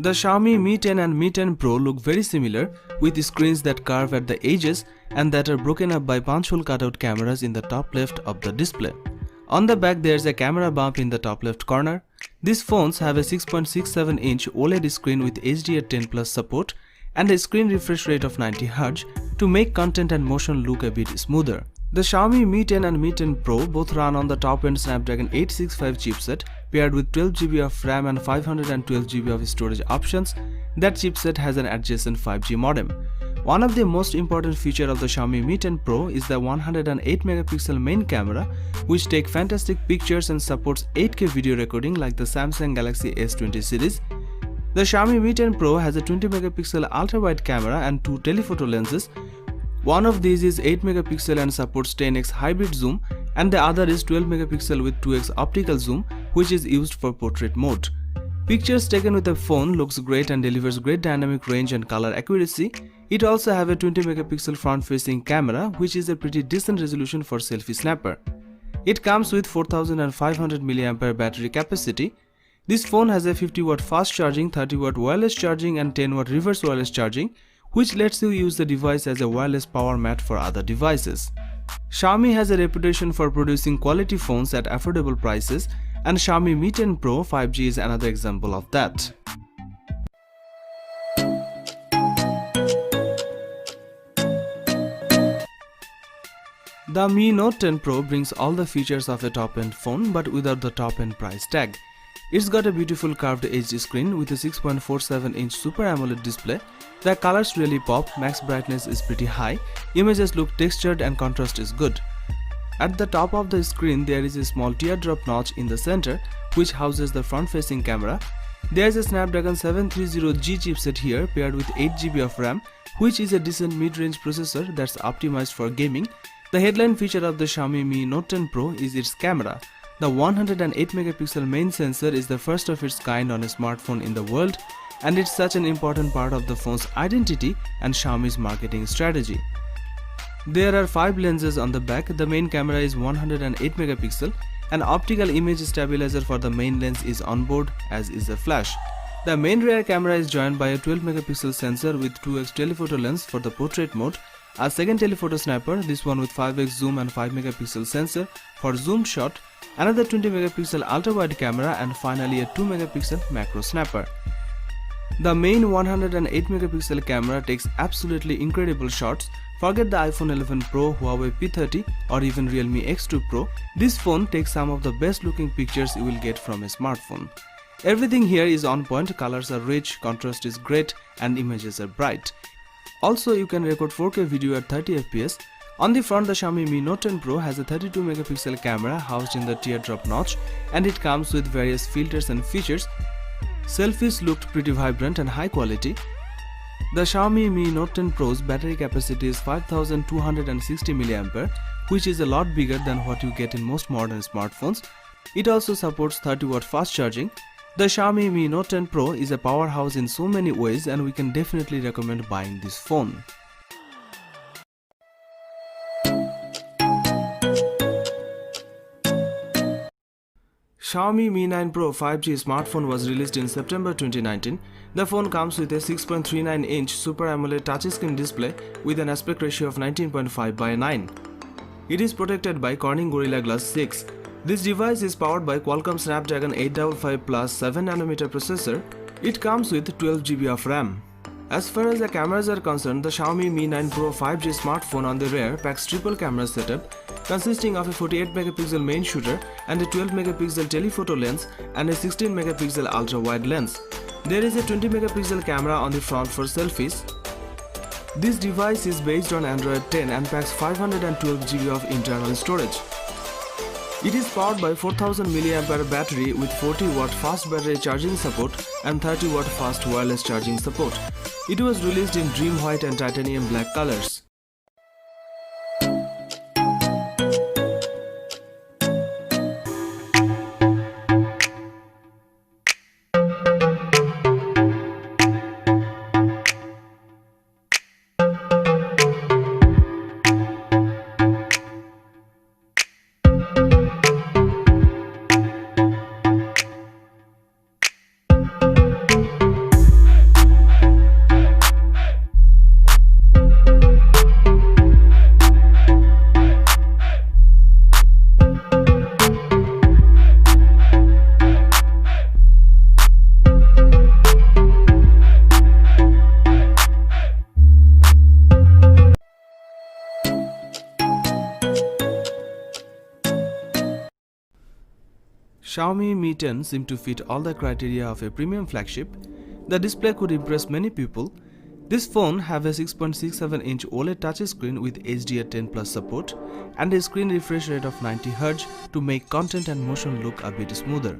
The Xiaomi Mi 10 and Mi 10 Pro look very similar, with screens that curve at the edges and that are broken up by punch-hole cutout cameras in the top left of the display. On the back there's a camera bump in the top left corner. These phones have a 6.67-inch OLED screen with HDR10+ support and a screen refresh rate of 90Hz to make content and motion look a bit smoother. The Xiaomi Mi 10 and Mi 10 Pro both run on the top-end Snapdragon 865 chipset paired with 12GB of RAM and 512GB of storage options. That chipset has an adjacent 5G modem. One of the most important features of the Xiaomi Mi 10 Pro is the 108MP main camera, which takes fantastic pictures and supports 8K video recording like the Samsung Galaxy S20 series. The Xiaomi Mi 10 Pro has a 20MP ultra-wide camera and two telephoto lenses. One of these is 8MP and supports 10x hybrid zoom, and the other is 12MP with 2x optical zoom, which is used for portrait mode. Pictures taken with the phone looks great and delivers great dynamic range and color accuracy. It also have a 20MP front-facing camera, which is a pretty decent resolution for selfie snapper. It comes with 4500mAh battery capacity. This phone has a 50W fast charging, 30W wireless charging and 10W reverse wireless charging, which lets you use the device as a wireless power mat for other devices. Xiaomi has a reputation for producing quality phones at affordable prices, and Xiaomi Mi 10 Pro 5G is another example of that. The Mi Note 10 Pro brings all the features of a top-end phone but without the top-end price tag. It's got a beautiful curved edged screen with a 6.47-inch Super AMOLED display. The colors really pop, max brightness is pretty high, images look textured and contrast is good. At the top of the screen there is a small teardrop notch in the center which houses the front-facing camera. There is a Snapdragon 730G chipset here paired with 8GB of RAM, which is a decent mid-range processor that's optimized for gaming. The headline feature of the Xiaomi Mi Note 10 Pro is its camera. The 108MP main sensor is the first of its kind on a smartphone in the world, and it's such an important part of the phone's identity and Xiaomi's marketing strategy. There are 5 lenses on the back. The main camera is 108MP. An optical image stabilizer for the main lens is on board, as is the flash. The main rear camera is joined by a 12MP sensor with 2x telephoto lens for the portrait mode, a second telephoto snapper, this one with 5x zoom and 5MP sensor for zoomed shot, another 20MP ultra-wide camera, and finally a 2MP macro snapper. The main 108MP camera takes absolutely incredible shots. Forget the iPhone 11 Pro, Huawei P30 or even Realme X2 Pro. This phone takes some of the best looking pictures you will get from a smartphone. Everything here is on point, colors are rich, contrast is great and images are bright. Also you can record 4K video at 30fps. On the front, the Xiaomi Mi Note 10 Pro has a 32MP camera housed in the teardrop notch, and it comes with various filters and features. Selfies looked pretty vibrant and high quality. The Xiaomi Mi Note 10 Pro's battery capacity is 5260mAh, which is a lot bigger than what you get in most modern smartphones. It also supports 30W fast charging. The Xiaomi Mi Note 10 Pro is a powerhouse in so many ways, and we can definitely recommend buying this phone. Xiaomi Mi 9 Pro 5G smartphone was released in September 2019. The phone comes with a 6.39-inch Super AMOLED touchscreen display with an aspect ratio of 19.5:9. It is protected by Corning Gorilla Glass 6. This device is powered by Qualcomm Snapdragon 855 Plus 7nm processor. It comes with 12GB of RAM. As far as the cameras are concerned, the Xiaomi Mi 9 Pro 5G smartphone on the rear packs triple camera setup consisting of a 48MP main shooter and a 12MP telephoto lens and a 16MP ultra-wide lens. There is a 20MP camera on the front for selfies. This device is based on Android 10 and packs 512GB of internal storage. It is powered by 4000mAh battery with 40W fast battery charging support and 30W fast wireless charging support. It was released in Dream White and Titanium Black colors. Xiaomi Mi 10 seemed to fit all the criteria of a premium flagship. The display could impress many people. This phone have a 6.67-inch OLED touchscreen with HDR10 Plus support and a screen refresh rate of 90 Hz to make content and motion look a bit smoother.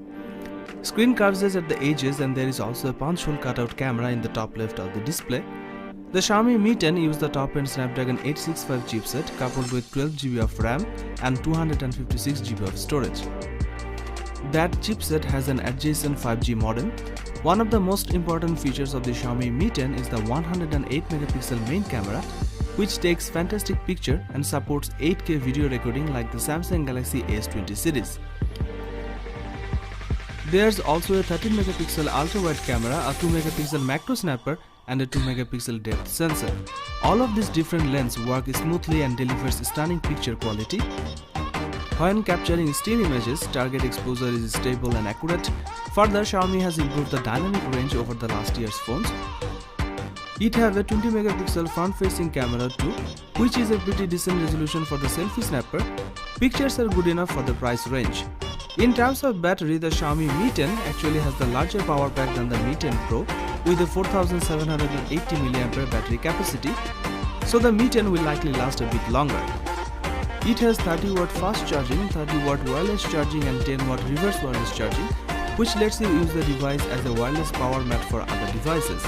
Screen curves at the edges, and there is also a punch hole cutout camera in the top left of the display. The Xiaomi Mi 10 used the top-end Snapdragon 865 chipset coupled with 12GB of RAM and 256GB of storage. That chipset has an adjacent 5G modem. One of the most important features of the Xiaomi Mi 10 is the 108-megapixel main camera, which takes fantastic picture and supports 8K video recording like the Samsung Galaxy S20 series. There's also a 13-megapixel ultra-wide camera, a 2-megapixel macro snapper, and a 2-megapixel depth sensor. All of these different lenses work smoothly and delivers stunning picture quality. When capturing still images, target exposure is stable and accurate. Further, Xiaomi has improved the dynamic range over the last year's phones. It has a 20-megapixel front-facing camera too, which is a pretty decent resolution for the selfie snapper. Pictures are good enough for the price range. In terms of battery, the Xiaomi Mi 10 actually has the larger power pack than the Mi 10 Pro with a 4780 mAh battery capacity, so the Mi 10 will likely last a bit longer. It has 30-watt fast charging, 30-watt wireless charging and 10-watt reverse wireless charging, which lets you use the device as a wireless power mat for other devices.